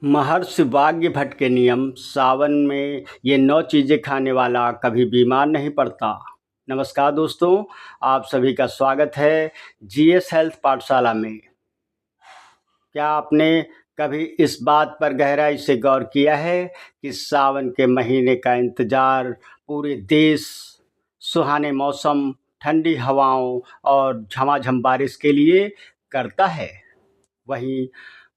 महर्षि वाग्यभट्ट के नियम। सावन में ये 9 चीज़ें खाने वाला कभी बीमार नहीं पड़ता। नमस्कार दोस्तों, आप सभी का स्वागत है जीएस हेल्थ पाठशाला में। क्या आपने कभी इस बात पर गहराई से गौर किया है कि सावन के महीने का इंतज़ार पूरे देश सुहाने मौसम, ठंडी हवाओं और झमाझम बारिश के लिए करता है? वहीं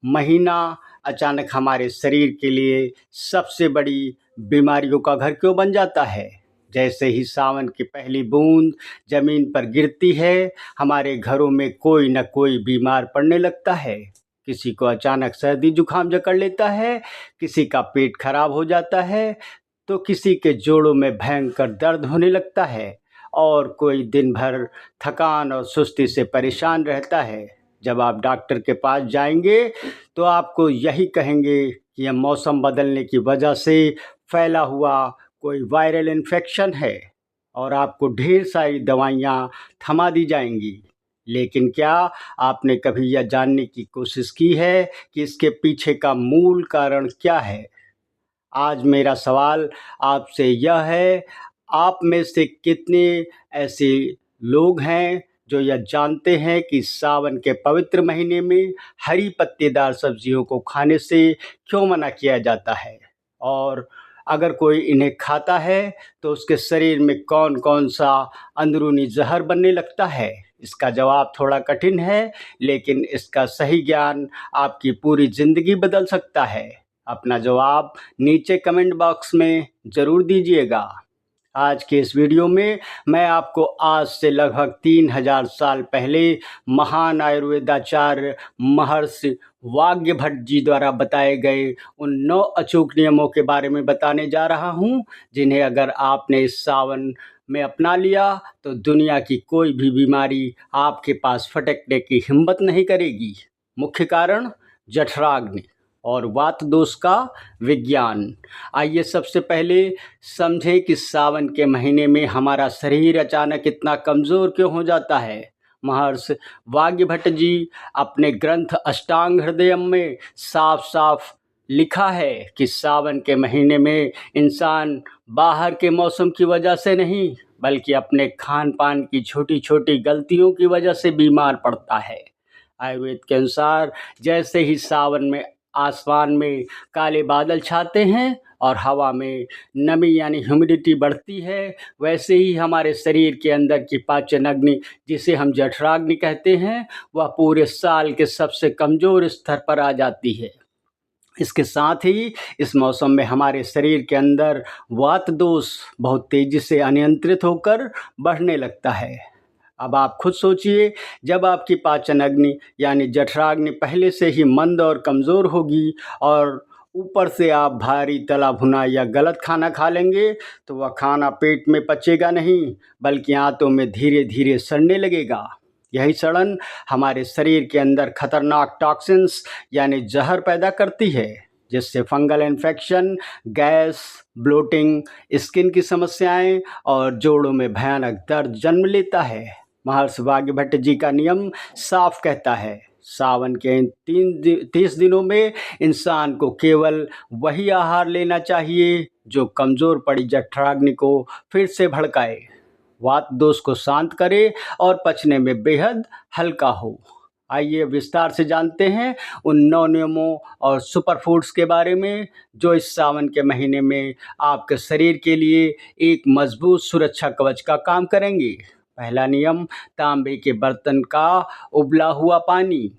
महीना अचानक हमारे शरीर के लिए सबसे बड़ी बीमारियों का घर क्यों बन जाता है? जैसे ही सावन की पहली बूंद जमीन पर गिरती है, हमारे घरों में कोई न कोई बीमार पड़ने लगता है। किसी को अचानक सर्दी जुकाम जकड़ लेता है, किसी का पेट खराब हो जाता है, तो किसी के जोड़ों में भयंकर दर्द होने लगता है और कोई दिन भर थकान और सुस्ती से परेशान रहता है। जब आप डॉक्टर के पास जाएंगे तो आपको यही कहेंगे कि यह मौसम बदलने की वजह से फैला हुआ कोई वायरल इन्फेक्शन है और आपको ढेर सारी दवाइयाँ थमा दी जाएंगी। लेकिन क्या आपने कभी यह जानने की कोशिश की है कि इसके पीछे का मूल कारण क्या है? आज मेरा सवाल आपसे यह है, आप में से कितने ऐसे लोग हैं जो यह जानते हैं कि सावन के पवित्र महीने में हरी पत्तेदार सब्जियों को खाने से क्यों मना किया जाता है? और अगर कोई इन्हें खाता है तो उसके शरीर में कौन कौन सा अंदरूनी जहर बनने लगता है? इसका जवाब थोड़ा कठिन है, लेकिन इसका सही ज्ञान आपकी पूरी ज़िंदगी बदल सकता है। अपना जवाब नीचे कमेंट बॉक्स में ज़रूर दीजिएगा। आज के इस वीडियो में मैं आपको आज से लगभग 3000 साल पहले महान आयुर्वेदाचार्य महर्षि वाग्यभट्ट जी द्वारा बताए गए उन 9 अचूक नियमों के बारे में बताने जा रहा हूं, जिन्हें अगर आपने इस सावन में अपना लिया तो दुनिया की कोई भी बीमारी आपके पास फटकने की हिम्मत नहीं करेगी। मुख्य कारण जठराग्नि और वात दोष का विज्ञान। आइए सबसे पहले समझें कि सावन के महीने में हमारा शरीर अचानक इतना कमज़ोर क्यों हो जाता है। महर्षि वाग्यभट्ट जी अपने ग्रंथ अष्टांग हृदयम में साफ साफ लिखा है कि सावन के महीने में इंसान बाहर के मौसम की वजह से नहीं, बल्कि अपने खान पान की छोटी छोटी गलतियों की वजह से बीमार पड़ता है। आयुर्वेद के अनुसार जैसे ही सावन में आसमान में काले बादल छाते हैं और हवा में नमी यानी ह्यूमिडिटी बढ़ती है, वैसे ही हमारे शरीर के अंदर की पाचन अग्नि, जिसे हम जठराग्नि कहते हैं, वह पूरे साल के सबसे कमज़ोर स्तर पर आ जाती है। इसके साथ ही इस मौसम में हमारे शरीर के अंदर वात दोष बहुत तेज़ी से अनियंत्रित होकर बढ़ने लगता है। अब आप खुद सोचिए, जब आपकी पाचन अग्नि यानी जठराग्नि पहले से ही मंद और कमज़ोर होगी और ऊपर से आप भारी तला भुना या गलत खाना खा लेंगे, तो वह खाना पेट में पचेगा नहीं, बल्कि आंतों में धीरे धीरे सड़ने लगेगा। यही सड़न हमारे शरीर के अंदर खतरनाक टॉक्सिन्स यानी जहर पैदा करती है, जिससे fungal infection, gas, bloating, skin की समस्याएं और जोड़ों में भयानक दर्द जन्म लेता है। महर्षि वाग्यभट्ट जी का नियम साफ कहता है, सावन के इन 30 दिनों में इंसान को केवल वही आहार लेना चाहिए जो कमज़ोर पड़ी जठराग्नि को फिर से भड़काए, वात दोष को शांत करे और पचने में बेहद हल्का हो। आइए विस्तार से जानते हैं उन 9 नियमों और सुपर फूड्स के बारे में, जो इस सावन के महीने में आपके शरीर के लिए एक मजबूत सुरक्षा कवच का काम करेंगे। पहला नियम, तांबे के बर्तन का उबला हुआ पानी।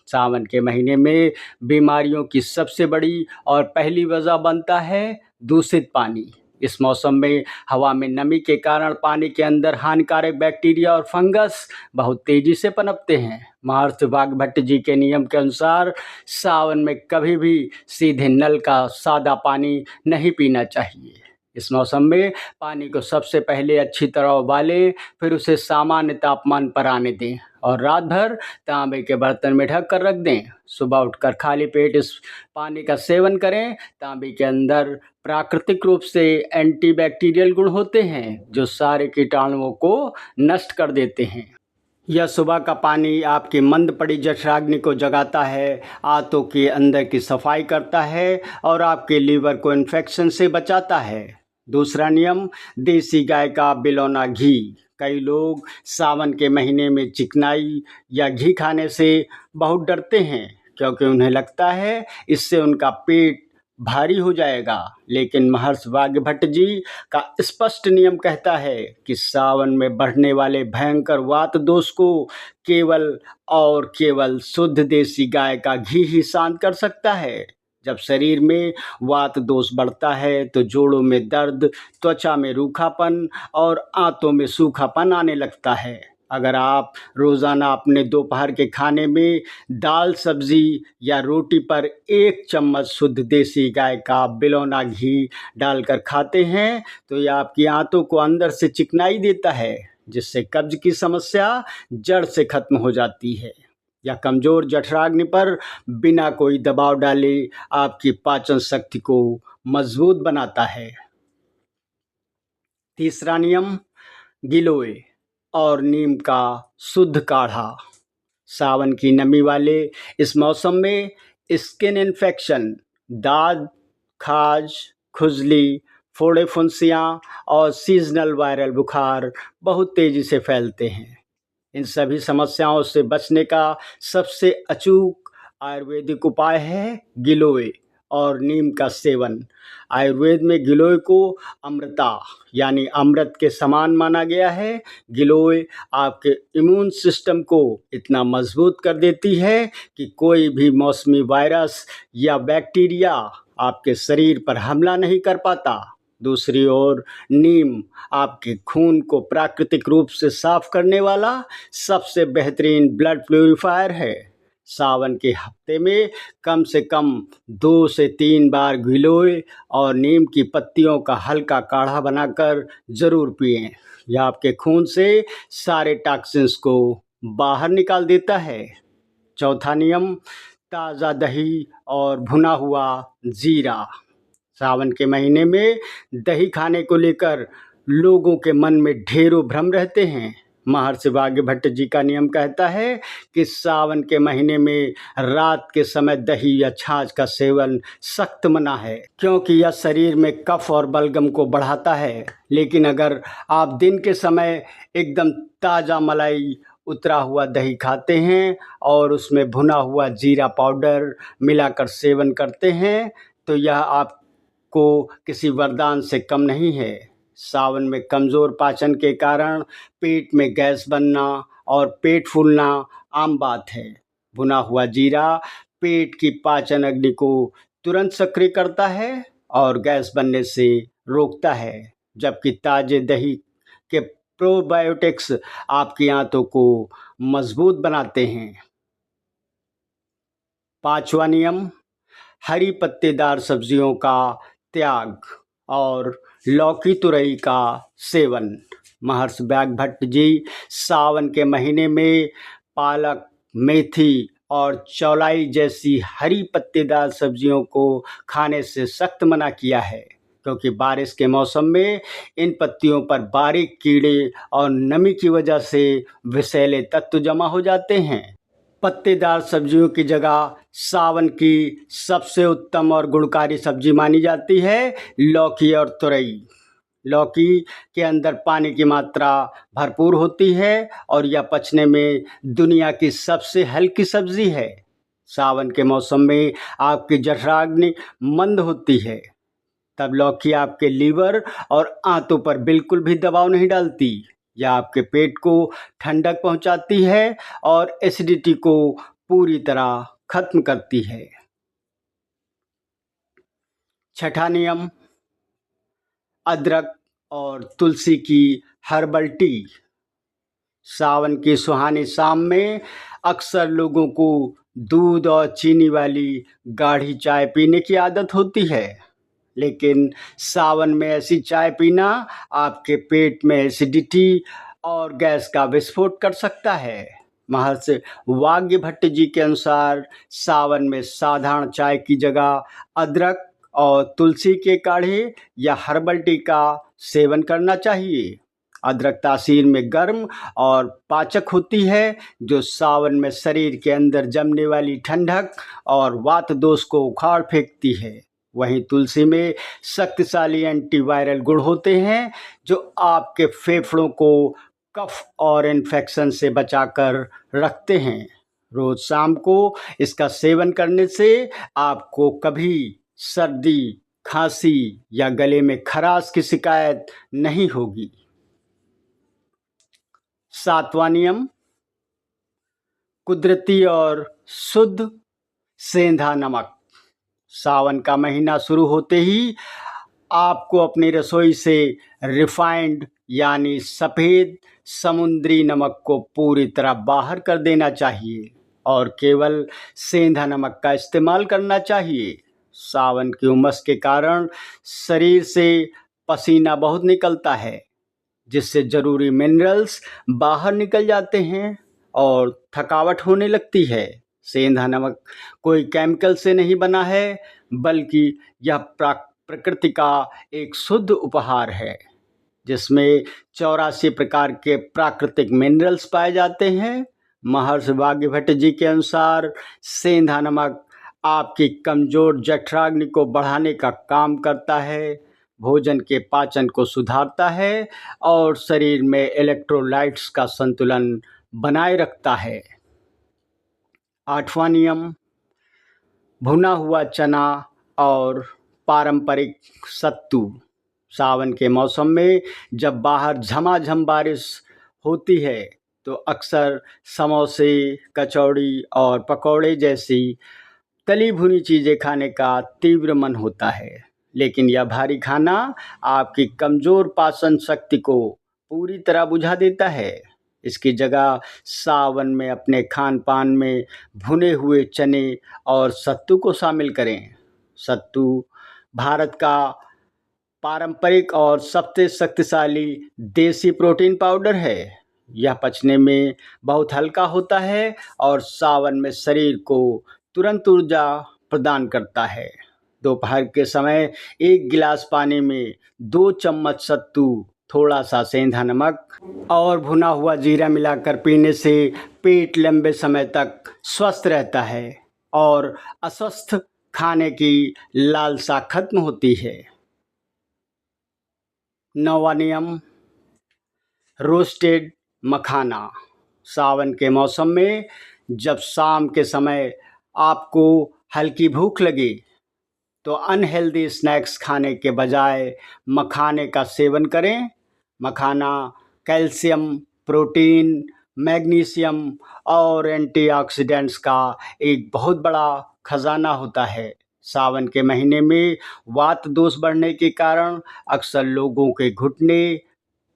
सावन के महीने में बीमारियों की सबसे बड़ी और पहली वजह बनता है दूषित पानी। इस मौसम में हवा में नमी के कारण पानी के अंदर हानिकारक बैक्टीरिया और फंगस बहुत तेज़ी से पनपते हैं। महर्षि वाग्यभट्ट जी के नियम के अनुसार सावन में कभी भी सीधे नल का सादा पानी नहीं पीना चाहिए। इस मौसम में पानी को सबसे पहले अच्छी तरह उबालें, फिर उसे सामान्य तापमान पर आने दें और रात भर तांबे के बर्तन में ढक कर रख दें। सुबह उठकर खाली पेट इस पानी का सेवन करें। तांबे के अंदर प्राकृतिक रूप से एंटीबैक्टीरियल गुण होते हैं, जो सारे कीटाणुओं को नष्ट कर देते हैं। यह सुबह का पानी आपकी मंद पड़ी जठराग्नि को जगाता है, आंतों के अंदर की सफाई करता है और आपके लीवर को इन्फेक्शन से बचाता है। दूसरा नियम, देसी गाय का बिलौना घी। कई लोग सावन के महीने में चिकनाई या घी खाने से बहुत डरते हैं, क्योंकि उन्हें लगता है इससे उनका पेट भारी हो जाएगा। लेकिन महर्षि वाग्भट जी का स्पष्ट नियम कहता है कि सावन में बढ़ने वाले भयंकर वात दोष को केवल और केवल शुद्ध देसी गाय का घी ही शांत कर सकता है। जब शरीर में वात दोष बढ़ता है तो जोड़ों में दर्द, त्वचा में रूखापन और आंतों में सूखापन आने लगता है। अगर आप रोज़ाना अपने दोपहर के खाने में दाल, सब्जी या रोटी पर 1 चम्मच शुद्ध देसी गाय का बिलौना घी डालकर खाते हैं तो यह आपकी आंतों को अंदर से चिकनाई देता है, जिससे कब्ज की समस्या जड़ से खत्म हो जाती है। या कमज़ोर जठराग्नि पर बिना कोई दबाव डाले आपकी पाचन शक्ति को मजबूत बनाता है। तीसरा नियम, गिलोय और नीम का शुद्ध काढ़ा। सावन की नमी वाले इस मौसम में स्किन इन्फेक्शन, दाद, खाज, खुजली, फोड़े फुंसियाँ और सीजनल वायरल बुखार बहुत तेज़ी से फैलते हैं। इन सभी समस्याओं से बचने का सबसे अचूक आयुर्वेदिक उपाय है गिलोय और नीम का सेवन। आयुर्वेद में गिलोय को अमृता यानी अमृत के समान माना गया है। गिलोय आपके इम्यून सिस्टम को इतना मजबूत कर देती है कि कोई भी मौसमी वायरस या बैक्टीरिया आपके शरीर पर हमला नहीं कर पाता। दूसरी ओर नीम आपके खून को प्राकृतिक रूप से साफ करने वाला सबसे बेहतरीन ब्लड प्यूरिफायर है। सावन के हफ्ते में कम से कम 2 से 3 बार गिलोय और नीम की पत्तियों का हल्का काढ़ा बनाकर ज़रूर पिएं। यह आपके खून से सारे टॉक्सिन्स को बाहर निकाल देता है। चौथा नियम, ताज़ा दही और भुना हुआ जीरा। सावन के महीने में दही खाने को लेकर लोगों के मन में ढेरों भ्रम रहते हैं। महर्षि वाग्भट जी का नियम कहता है कि सावन के महीने में रात के समय दही या छाछ का सेवन सख्त मना है, क्योंकि यह शरीर में कफ और बलगम को बढ़ाता है। लेकिन अगर आप दिन के समय एकदम ताज़ा मलाई उतरा हुआ दही खाते हैं और उसमें भुना हुआ जीरा पाउडर मिलाकर सेवन करते हैं तो यह आपको किसी वरदान से कम नहीं है। सावन में कमज़ोर पाचन के कारण पेट में गैस बनना और पेट फूलना आम बात है। भुना हुआ जीरा पेट की पाचन अग्नि को तुरंत सक्रिय करता है और गैस बनने से रोकता है, जबकि ताज़े दही के प्रोबायोटिक्स आपकी आंतों को मजबूत बनाते हैं। पांचवा नियम, हरी पत्तेदार सब्जियों का त्याग और लौकी तुरई का सेवन। महर्षि वाग्भट जी सावन के महीने में पालक, मेथी और चौलाई जैसी हरी पत्तेदार सब्जियों को खाने से सख्त मना किया है, क्योंकि बारिश के मौसम में इन पत्तियों पर बारीक कीड़े और नमी की वजह से विषैले तत्व जमा हो जाते हैं। पत्तेदार सब्जियों की जगह सावन की सबसे उत्तम और गुणकारी सब्जी मानी जाती है लौकी और तुरई। लौकी के अंदर पानी की मात्रा भरपूर होती है और यह पचने में दुनिया की सबसे हल्की सब्जी है। सावन के मौसम में आपकी जठराग्नि मंद होती है, तब लौकी आपके लीवर और आंतों पर बिल्कुल भी दबाव नहीं डालती। यह आपके पेट को ठंडक पहुंचाती है और एसिडिटी को पूरी तरह खत्म करती है। छठा नियम, अदरक और तुलसी की हर्बल टी। सावन की सुहानी शाम में अक्सर लोगों को दूध और चीनी वाली गाढ़ी चाय पीने की आदत होती है, लेकिन सावन में ऐसी चाय पीना आपके पेट में एसिडिटी और गैस का विस्फोट कर सकता है। महर्षि वाग्भट जी के अनुसार सावन में साधारण चाय की जगह अदरक और तुलसी के काढ़े या हर्बल टी का सेवन करना चाहिए। अदरक तासीर में गर्म और पाचक होती है, जो सावन में शरीर के अंदर जमने वाली ठंडक और वात दोष को उखाड़ फेंकती है। वहीं तुलसी में शक्तिशाली एंटीवायरल गुण होते हैं, जो आपके फेफड़ों को कफ और इन्फेक्शन से बचाकर रखते हैं। रोज शाम को इसका सेवन करने से आपको कभी सर्दी, खांसी या गले में खराश की शिकायत नहीं होगी। 7वां नियम, कुदरती और शुद्ध सेंधा नमक। सावन का महीना शुरू होते ही आपको अपनी रसोई से रिफाइंड यानी सफ़ेद समुद्री नमक को पूरी तरह बाहर कर देना चाहिए और केवल सेंधा नमक का इस्तेमाल करना चाहिए। सावन की उमस के कारण शरीर से पसीना बहुत निकलता है, जिससे ज़रूरी मिनरल्स बाहर निकल जाते हैं और थकावट होने लगती है। सेंधा नमक कोई केमिकल से नहीं बना है, बल्कि यह प्रकृति का एक शुद्ध उपहार है, जिसमें 84 प्रकार के प्राकृतिक मिनरल्स पाए जाते हैं। महर्षि वाग्भट जी के अनुसार सेंधा नमक आपकी कमज़ोर जठराग्नि को बढ़ाने का काम करता है, भोजन के पाचन को सुधारता है और शरीर में इलेक्ट्रोलाइट्स का संतुलन बनाए रखता है। 8वां नियम, भुना हुआ चना और पारंपरिक सत्तू। सावन के मौसम में जब बाहर झमाझम बारिश होती है तो अक्सर समोसे, कचौड़ी और पकौड़े जैसी तली भुनी चीज़ें खाने का तीव्र मन होता है, लेकिन यह भारी खाना आपकी कमज़ोर पाचन शक्ति को पूरी तरह बुझा देता है। इसकी जगह सावन में अपने खान पान में भुने हुए चने और सत्तू को शामिल करें। सत्तू भारत का पारंपरिक और सबसे शक्तिशाली देसी प्रोटीन पाउडर है। यह पचने में बहुत हल्का होता है और सावन में शरीर को तुरंत ऊर्जा प्रदान करता है। दोपहर के समय 1 गिलास पानी में 2 चम्मच सत्तू, थोड़ा सा सेंधा नमक और भुना हुआ जीरा मिलाकर पीने से पेट लंबे समय तक स्वस्थ रहता है और अस्वस्थ खाने की लालसा खत्म होती है। 9वां नियम, रोस्टेड मखाना। सावन के मौसम में जब शाम के समय आपको हल्की भूख लगे तो अनहेल्दी स्नैक्स खाने के बजाय मखाने का सेवन करें। मखाना कैल्शियम, प्रोटीन, मैग्नीशियम और एंटीऑक्सीडेंट्स का एक बहुत बड़ा खजाना होता है। सावन के महीने में वात दोष बढ़ने के कारण अक्सर लोगों के घुटने,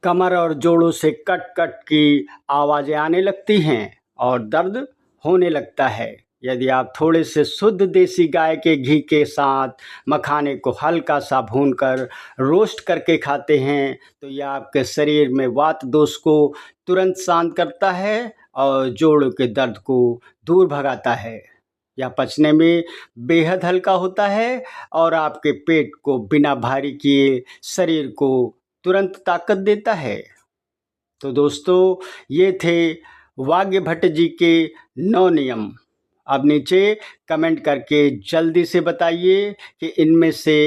कमर और जोड़ों से कट कट की आवाज़ें आने लगती हैं और दर्द होने लगता है। यदि आप थोड़े से शुद्ध देसी गाय के घी के साथ मखाने को हल्का सा भूनकर रोस्ट करके खाते हैं तो यह आपके शरीर में वात दोष को तुरंत शांत करता है और जोड़ों के दर्द को दूर भगाता है। यह पचने में बेहद हल्का होता है और आपके पेट को बिना भारी किए शरीर को तुरंत ताकत देता है। तो दोस्तों, ये थे वाग्भट जी के 9 नियम। अब नीचे कमेंट करके जल्दी से बताइए कि इनमें से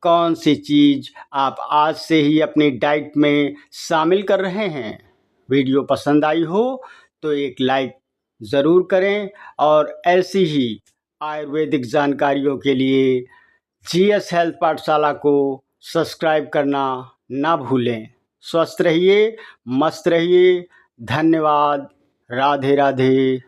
कौन सी चीज़ आप आज से ही अपनी डाइट में शामिल कर रहे हैं। वीडियो पसंद आई हो तो एक लाइक ज़रूर करें और ऐसी ही आयुर्वेदिक जानकारियों के लिए जीएस हेल्थ पाठशाला को सब्सक्राइब करना ना भूलें। स्वस्थ रहिए, मस्त रहिए। धन्यवाद। राधे राधे।